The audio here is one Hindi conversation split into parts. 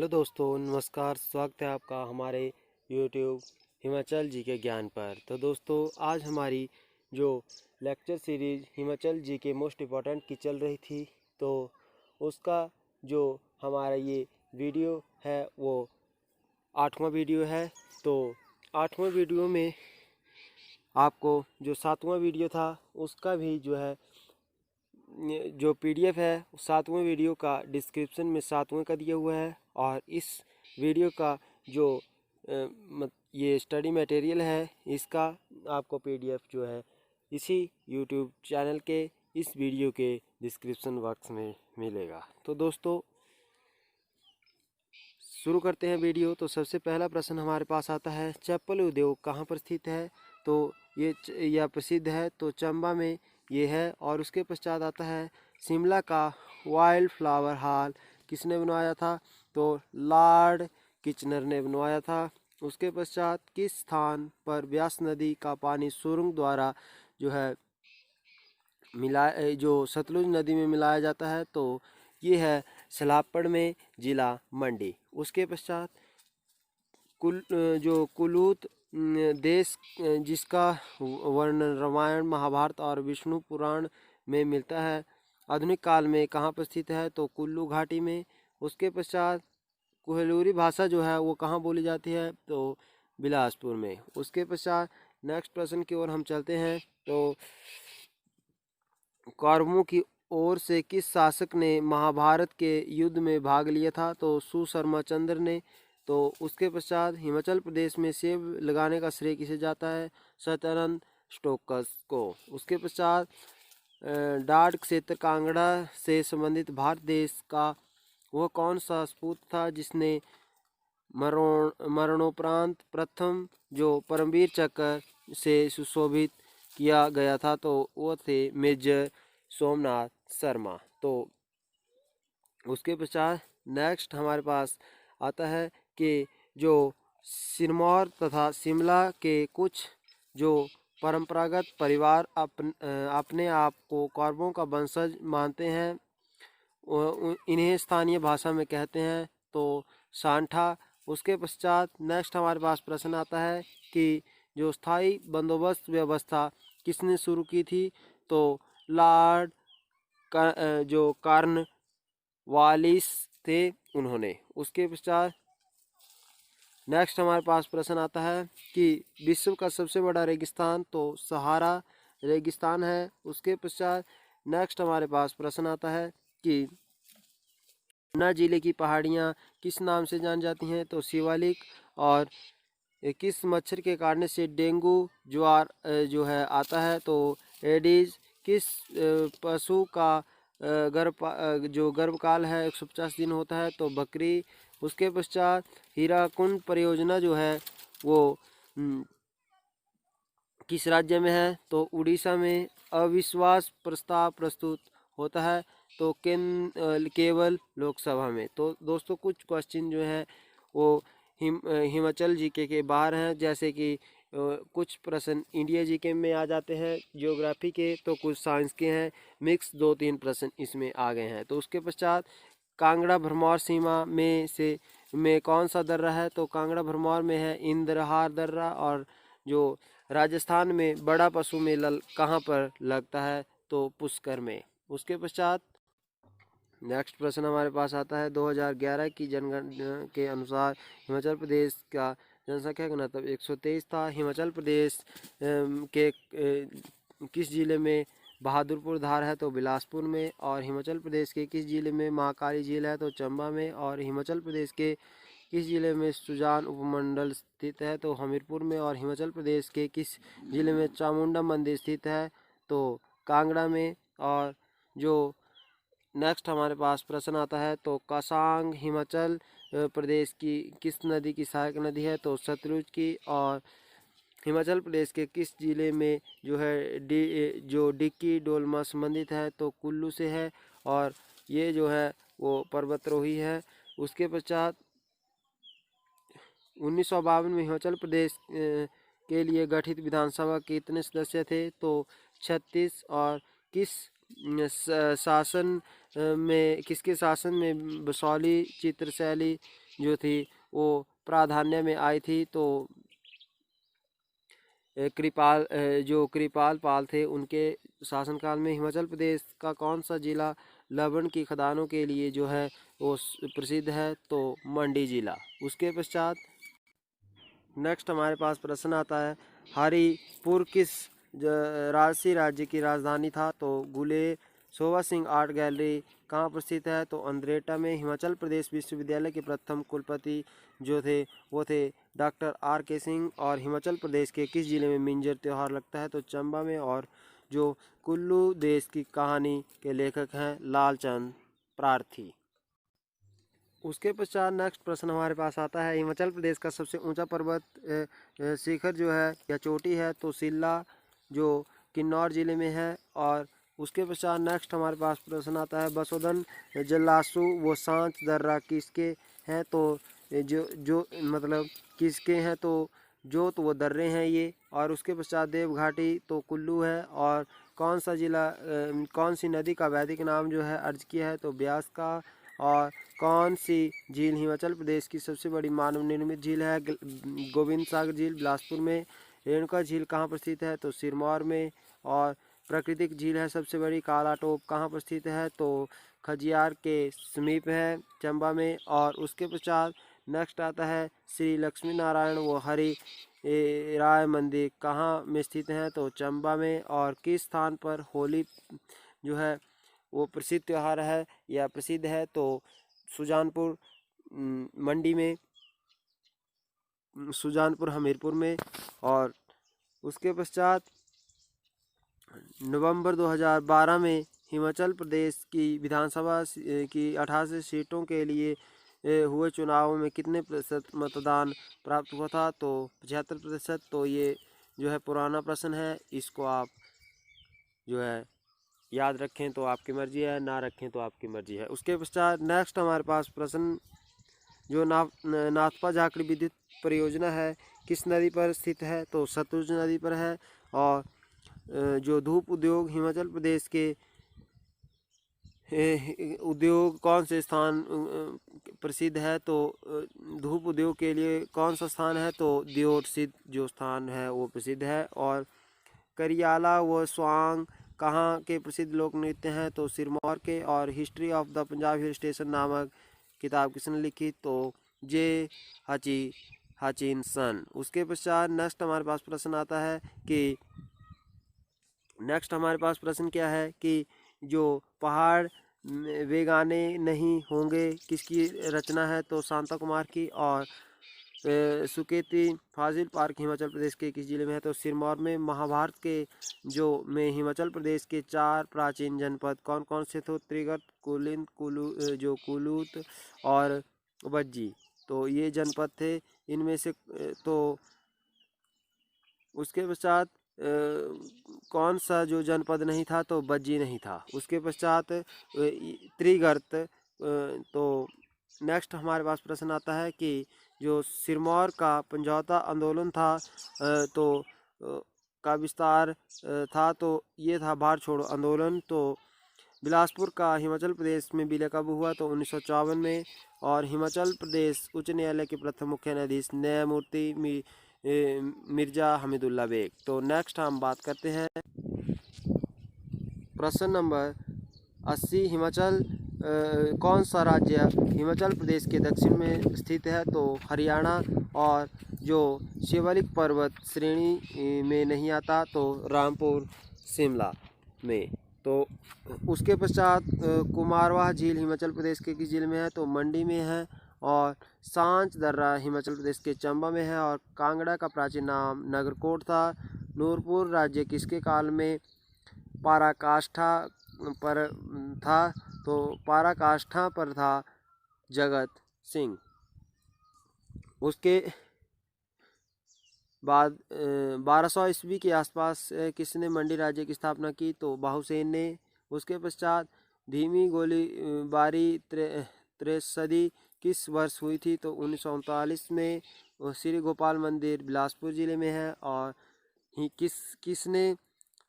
हेलो दोस्तों, नमस्कार। स्वागत है आपका हमारे यूट्यूब हिमाचल जी के ज्ञान पर। तो दोस्तों, आज हमारी जो लेक्चर सीरीज हिमाचल जी के मोस्ट इम्पॉर्टेंट की चल रही थी, तो उसका जो हमारा ये वीडियो है वो 8वां वीडियो है। तो 8वां वीडियो में आपको जो 7वां वीडियो था उसका भी जो है जो पीडीएफ है 7वें वीडियो का डिस्क्रिप्शन में 7वें का दिया हुआ है। और इस वीडियो का जो ये स्टडी मटेरियल है इसका आपको पीडीएफ जो है इसी यूट्यूब चैनल के इस वीडियो के डिस्क्रिप्शन बॉक्स में मिलेगा। तो दोस्तों, शुरू करते हैं वीडियो। तो सबसे पहला प्रश्न हमारे पास आता है, चप्पल उद्योग कहाँ पर स्थित है? तो यह प्रसिद्ध है, तो चंबा में ये है। और उसके पश्चात आता है, शिमला का वाइल्ड फ्लावर हॉल किसने बनवाया था? तो लॉर्ड किचनर ने बनवाया था। उसके पश्चात किस स्थान पर ब्यास नदी का पानी सुरंग द्वारा जो है जो सतलुज नदी में मिलाया जाता है? तो ये है सलापड़ में, जिला मंडी। उसके पश्चात जो कुलूत देश जिसका वर्णन रामायण, महाभारत और विष्णु पुराण में मिलता है, आधुनिक काल में कहाँ पर स्थित है? तो कुल्लू घाटी में। उसके पश्चात कोहलूरी भाषा जो है वो कहाँ बोली जाती है? तो बिलासपुर में। उसके पश्चात नेक्स्ट प्रश्न की ओर हम चलते हैं। तो कौरवों की ओर से किस शासक ने महाभारत के युद्ध में भाग लिया था? तो सुशर्मा चंद्र ने। तो उसके पश्चात हिमाचल प्रदेश में सेब लगाने का श्रेय किसे जाता है? सत्यानंद स्टोक्स को। उसके पश्चात डार्ड क्षेत्र कांगड़ा से संबंधित भारत देश का वह कौन सा सपूत था जिसने मरणोपरांत प्रथम जो परमवीर चक्र से सुशोभित किया गया था? तो वो थे मेजर सोमनाथ शर्मा। तो उसके पश्चात नेक्स्ट हमारे पास आता है कि जो सिरमौर तथा शिमला के कुछ जो परंपरागत परिवार अपने आप को कौरवों का वंशज मानते हैं, इन्हें स्थानीय भाषा में कहते हैं तो सांठा। उसके पश्चात नेक्स्ट हमारे पास प्रश्न आता है कि जो स्थायी बंदोबस्त व्यवस्था किसने शुरू की थी? तो लॉर्ड जो कॉर्नवालिस थे उन्होंने। उसके पश्चात नेक्स्ट हमारे पास प्रश्न आता है कि विश्व का सबसे बड़ा रेगिस्तान तो सहारा रेगिस्तान है। उसके पश्चात नेक्स्ट हमारे पास प्रश्न आता है कि ऊना जिले की पहाड़ियाँ किस नाम से जान जाती हैं? तो शिवालिक। और किस मच्छर के काटने से डेंगू ज्वार जो है आता है? तो एडीज। किस पशु का जो गर्भकाल है 150 दिन होता है? तो बकरी। उसके पश्चात हीराकुंड परियोजना जो है वो किस राज्य में है? तो उड़ीसा में। अविश्वास प्रस्ताव प्रस्तुत होता है तो केवल लोकसभा में। तो दोस्तों, कुछ क्वेश्चन जो है वो हिमाचल जीके के बाहर हैं, जैसे कि कुछ प्रश्न इंडिया जीके में आ जाते हैं ज्योग्राफी के, तो कुछ साइंस के हैं। मिक्स 2-3 प्रश्न इसमें आ गए हैं। तो उसके पश्चात कांगड़ा भरमौर सीमा में कौन सा दर्रा है? तो कांगड़ा भरमौर में है इंद्रहार दर्रा। और जो राजस्थान में बड़ा पशु मेला कहाँ पर लगता है? तो पुष्कर में। उसके पश्चात नेक्स्ट प्रश्न हमारे पास आता है, 2011 की जनगणना के अनुसार हिमाचल प्रदेश का जनसंख्या घनत्व 123 था। हिमाचल प्रदेश के किस जिले में बहादुरपुर धार है? तो बिलासपुर में। और हिमाचल प्रदेश के किस जिले में महाकाली झील है? तो चंबा में। और हिमाचल प्रदेश के किस जिले में सुजान उपमंडल स्थित है? तो हमीरपुर में। और हिमाचल प्रदेश के किस जिले में चामुंडा मंदिर स्थित है? तो कांगड़ा में। और जो नेक्स्ट हमारे पास प्रश्न आता है, तो कासांग हिमाचल प्रदेश की किस नदी की सहायक नदी है? तो सतलुज की। और हिमाचल प्रदेश के किस जिले में जो है जो डिक्की डोलमा संबंधित है? तो कुल्लू से है। और ये जो है वो पर्वतरोही है। उसके पश्चात 1952 में हिमाचल प्रदेश के लिए गठित विधानसभा के कितने सदस्य थे? तो 36। और किस शासन में किसके शासन में बसौली चित्रशैली जो थी वो प्राधान्य में आई थी। तो जो कृपाल पाल थे उनके शासनकाल में हिमाचल प्रदेश का कौन सा जिला लवण की खदानों के लिए जो है वो प्रसिद्ध है? तो मंडी जिला। उसके पश्चात नेक्स्ट हमारे पास प्रश्न आता है, हरिपुर किस राजसी राज्य की राजधानी था? तो गुले सोवा सिंह आर्ट गैलरी कहाँ पर स्थित है? तो अंद्रेटा में। हिमाचल प्रदेश विश्वविद्यालय के प्रथम कुलपति जो थे वो थे डॉक्टर आर के सिंह। और हिमाचल प्रदेश के किस जिले में मिंजर त्यौहार लगता है? तो चंबा में। और जो कुल्लू देश की कहानी के लेखक हैं लालचंद प्रार्थी। उसके पश्चात नेक्स्ट प्रश्न हमारे पास आता है, हिमाचल प्रदेश का सबसे ऊंचा पर्वत शिखर जो है या चोटी है? तो सिल्ला जो किन्नौर जिले में है। और उसके पश्चात नेक्स्ट हमारे पास प्रश्न आता है, बसोदन जलासू व सांच दर्रा किसके हैं? तो जो जो मतलब किसके हैं? तो वो दर्रे हैं ये। और उसके पश्चात देव घाटी तो कुल्लू है। और कौन सा जिला कौन सी नदी का वैदिक नाम जो है अर्ज किया है? तो ब्यास का। और कौन सी झील हिमाचल प्रदेश की सबसे बड़ी मानव निर्मित झील है? गोविंद सागर झील बिलासपुर में। रेणुका झील कहाँ पर स्थित है? तो सिरमौर में। और प्राकृतिक झील है सबसे बड़ी काला टोप कहाँ पर स्थित है? तो खजियार के समीप है चंबा में। और उसके पश्चात नेक्स्ट आता है, श्री लक्ष्मी नारायण व हरि राय मंदिर कहाँ में स्थित हैं? तो चंबा में। और किस स्थान पर होली जो है वो प्रसिद्ध त्यौहार है या प्रसिद्ध है? तो सुजानपुर मंडी में, सुजानपुर हमीरपुर में। और उसके पश्चात नवंबर 2012 में हिमाचल प्रदेश की विधानसभा की 88 सीटों के लिए हुए चुनाव में कितने प्रतिशत मतदान प्राप्त हुआ था? तो 75%। तो ये जो है पुराना प्रश्न है, इसको आप जो है याद रखें तो आपकी मर्जी है, ना रखें तो आपकी मर्जी है। उसके पश्चात नेक्स्ट हमारे पास प्रश्न जो नाथपा झाकड़ी विद्युत परियोजना है किस नदी पर स्थित है? तो सतलुज नदी पर है। और जो धूप उद्योग हिमाचल प्रदेश के उद्योग कौन से स्थान प्रसिद्ध है? तो धूप उद्योग के लिए कौन सा स्थान है? तो दियोट सिद्ध जो स्थान है वो प्रसिद्ध है। और करियाला व स्वांग कहाँ के प्रसिद्ध लोक नृत्य हैं? तो सिरमौर के। और history of the Punjab hill station नामक किताब किसने लिखी? तो जे हचिनसन। उसके पश्चात नेक्स्ट हमारे पास प्रश्न आता है कि नेक्स्ट हमारे पास प्रश्न क्या है कि जो पहाड़ बेगाने नहीं होंगे किसकी रचना है? तो शांता कुमार की। और सुकेती फाजिल पार्क हिमाचल प्रदेश के किस जिले में है? तो सिरमौर में। महाभारत के जो में हिमाचल प्रदेश के 4 प्राचीन जनपद कौन कौन से थे? त्रिगर्त, कुलिन, कुलूत और बज्जी। तो ये जनपद थे इनमें से। तो उसके पश्चात कौन सा जो जनपद नहीं था? तो बज्जी नहीं था। उसके पश्चात त्रिगर्त। तो नेक्स्ट हमारे पास प्रश्न आता है कि जो सिरमौर का समझौता आंदोलन था तो का विस्तार था, तो ये था भारत छोड़ो आंदोलन। तो बिलासपुर का हिमाचल प्रदेश में विलय कब हुआ? तो 1954 में। और हिमाचल प्रदेश उच्च न्यायालय के प्रथम मुख्य न्यायाधीश न्यायमूर्ति मिर्जा हमीदुल्ला बेग। तो नेक्स्ट हम बात करते हैं प्रश्न नंबर 80, हिमाचल कौन सा राज्य हिमाचल प्रदेश के दक्षिण में स्थित है? तो हरियाणा। और जो शिवालिक पर्वत श्रेणी में नहीं आता? तो रामपुर शिमला में। तो उसके पश्चात कुमारवाह झील हिमाचल प्रदेश के किस जिले में है? तो मंडी में है। और सांच दर्रा हिमाचल प्रदेश के चंबा में है। और कांगड़ा का प्राचीन नाम नगरकोट था। नूरपुर राज्य किसके काल में पराकाष्ठा पर था? तो पराकाष्ठा पर था जगत सिंह। उसके बाद 1200 ईस्वी के आसपास किसने मंडी राज्य की स्थापना की? तो बाहुसेन ने। उसके पश्चात धीमी गोलीबारी त्रिशदी किस वर्ष हुई थी? तो 1939 में। श्री गोपाल मंदिर बिलासपुर जिले में है। और किसने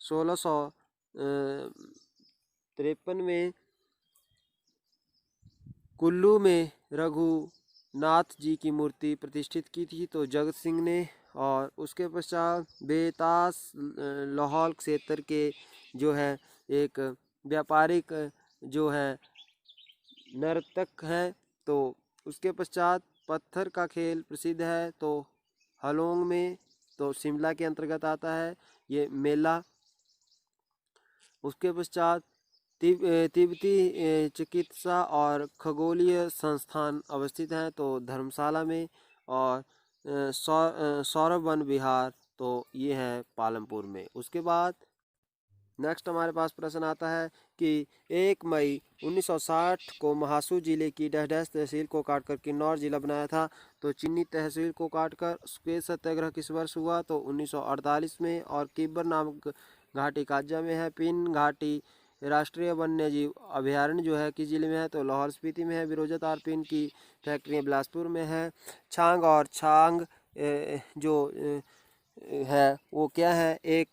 1653 में कुल्लू में नाथ जी की मूर्ति प्रतिष्ठित की थी? तो जगत सिंह ने। और उसके पश्चात बेतास लाहौल क्षेत्र के जो है एक व्यापारिक जो है नर्तक हैं। तो उसके पश्चात पत्थर का खेल प्रसिद्ध है, तो हलोंग में, तो शिमला के अंतर्गत आता है ये मेला। उसके पश्चात तिब्बती चिकित्सा और खगोलीय संस्थान अवस्थित हैं, तो धर्मशाला में। और सौरभ वन विहार, तो ये है पालमपुर में। उसके बाद नेक्स्ट हमारे पास प्रश्न आता है कि 1 मई 1960 को महासू जिले की डहडस तहसील को काटकर किन्नौर जिला बनाया था। तो चीनी तहसील को काटकर श्वेत सत्याग्रह किस वर्ष हुआ? तो 1948 में। और किब्बर नामक घाटी काजा में है। पिन घाटी राष्ट्रीय वन्य जीव अभयारण्य जो है किस जिले में है? तो लाहौल स्पीति में है। बिरोजा तार पिन की फैक्ट्रियाँ बिलासपुर में है। छांग और छांग जो है वो क्या है? एक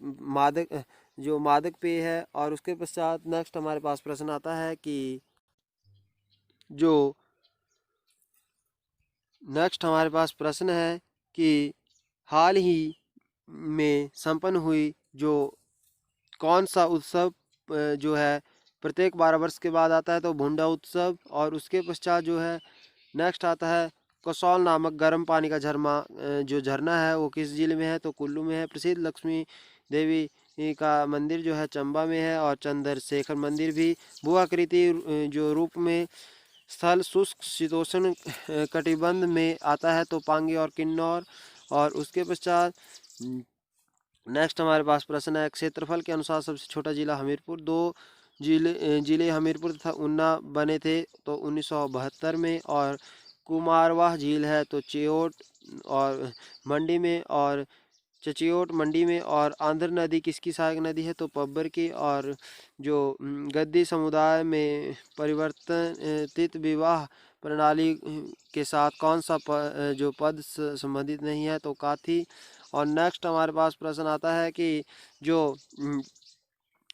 मादक जो मादक पेय है। और उसके पश्चात नेक्स्ट हमारे पास प्रश्न आता है कि जो नेक्स्ट हमारे पास प्रश्न है कि हाल ही में संपन्न हुई जो कौन सा उत्सव जो है प्रत्येक 12 वर्ष के बाद आता है? तो भुंडा उत्सव। और उसके पश्चात जो है नेक्स्ट आता है कसौल नामक गर्म पानी का जो झरना है वो किस जिले में है? तो कुल्लू में है। प्रसिद्ध लक्ष्मी देवी का मंदिर जो है चंबा में है। और चंद्रशेखर मंदिर भी भूआकृति जो रूप में स्थल शुष्क शीतोष्ण कटिबंध में आता है, तो पांगी और किन्नौर। और उसके पश्चात नेक्स्ट हमारे पास प्रश्न है क्षेत्रफल के अनुसार सबसे छोटा जिला हमीरपुर। दो जिले हमीरपुर तथा ऊना बने थे तो 1972 में। और कुमारवाह झील है तो चियोट और मंडी में, और चचियोट मंडी में। और आंध्र नदी किसकी सहायक नदी है? तो पब्बर की। और जो गद्दी समुदाय में परिवर्तित विवाह प्रणाली के साथ कौन सा जो पद संबंधित नहीं है? तो काथी। और नेक्स्ट हमारे पास प्रश्न आता है कि जो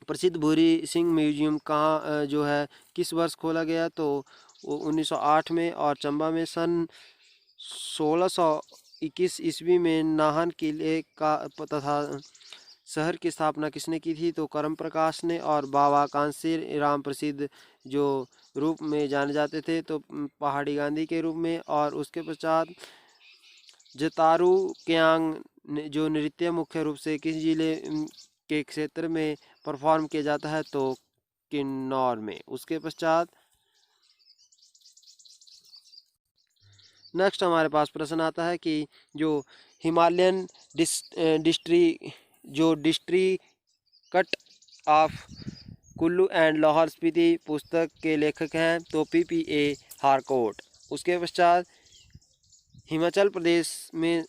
प्रसिद्ध भूरी सिंह म्यूजियम कहाँ जो है किस वर्ष खोला गया? तो वो 1908 में। और चंबा में सन 1621 ईस्वी में नाहन किले का तथा शहर की स्थापना किसने की थी? तो करम प्रकाश ने। और बाबा कांसी राम प्रसिद्ध जो रूप में जाने जाते थे तो पहाड़ी गांधी के रूप में। और उसके पश्चात जतारू क्यांग जो नृत्य मुख्य रूप से किस जिले के क्षेत्र में परफॉर्म किया जाता है? तो किन्नौर में। उसके पश्चात नेक्स्ट हमारे पास प्रश्न आता है कि जो Himalayan district of Kullu and Lahaul Spiti पुस्तक के लेखक हैं तो PPA हारकोट। उसके पश्चात हिमाचल प्रदेश में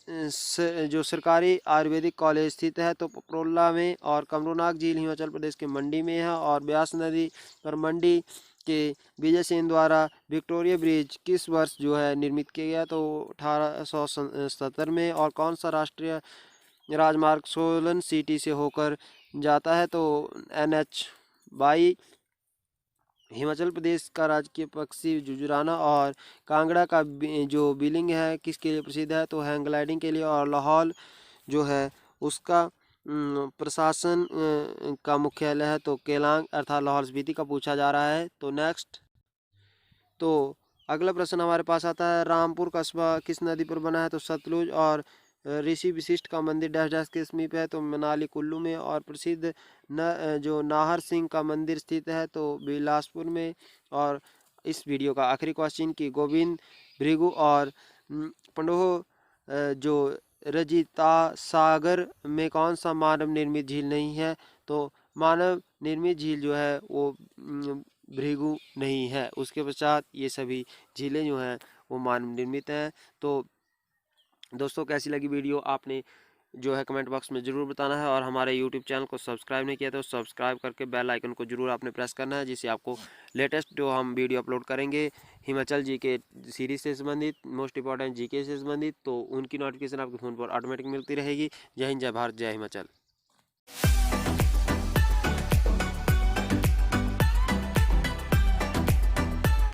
जो सरकारी आयुर्वेदिक कॉलेज स्थित है तो पपरोला में। और कमरूनाग झील हिमाचल प्रदेश के मंडी में है। और ब्यास नदी पर मंडी के विजय सेन द्वारा विक्टोरिया ब्रिज किस वर्ष जो है निर्मित किया गया? तो 1877 में। और कौन सा राष्ट्रीय राजमार्ग सोलन सिटी से होकर जाता है? तो NH 22। हिमाचल प्रदेश का राजकीय पक्षी जुजुराना। और कांगड़ा का जो बिलिंग है किसके लिए प्रसिद्ध है? तो हैंग ग्लाइडिंग के लिए। और लाहौल जो है उसका प्रशासन का मुख्यालय है तो केलांग अर्थात लाहौल स्पीति का पूछा जा रहा है। तो नेक्स्ट तो अगला प्रश्न हमारे पास आता है रामपुर कस्बा किस नदी पर बना है? तो सतलुज। और ऋषि विशिष्ट का मंदिर डैश डैश के समीप है? तो मनाली कुल्लू में। और प्रसिद्ध जो नाहर सिंह का मंदिर स्थित है तो बिलासपुर में। और इस वीडियो का आखिरी क्वेश्चन कि गोविंद भृगु और पंडोह जो रजिता सागर में कौन सा मानव निर्मित झील नहीं है? तो मानव निर्मित झील जो है वो भृगु नहीं है। उसके पश्चात ये सभी झीलें जो हैं वो मानव निर्मित हैं। तो दोस्तों कैसी लगी वीडियो आपने जो है कमेंट बॉक्स में ज़रूर बताना है। और हमारे यूट्यूब चैनल को सब्सक्राइब नहीं किया तो सब्सक्राइब करके बेल आइकन को जरूर आपने प्रेस करना है, जिससे आपको लेटेस्ट जो हम वीडियो अपलोड करेंगे हिमाचल जी के सीरीज से संबंधित, मोस्ट इंपॉर्टेंट GK से संबंधित, तो उनकी नोटिफिकेशन आपके फ़ोन पर ऑटोमेटिक मिलती रहेगी। जय हिंद, जय भारत, जय हिमाचल।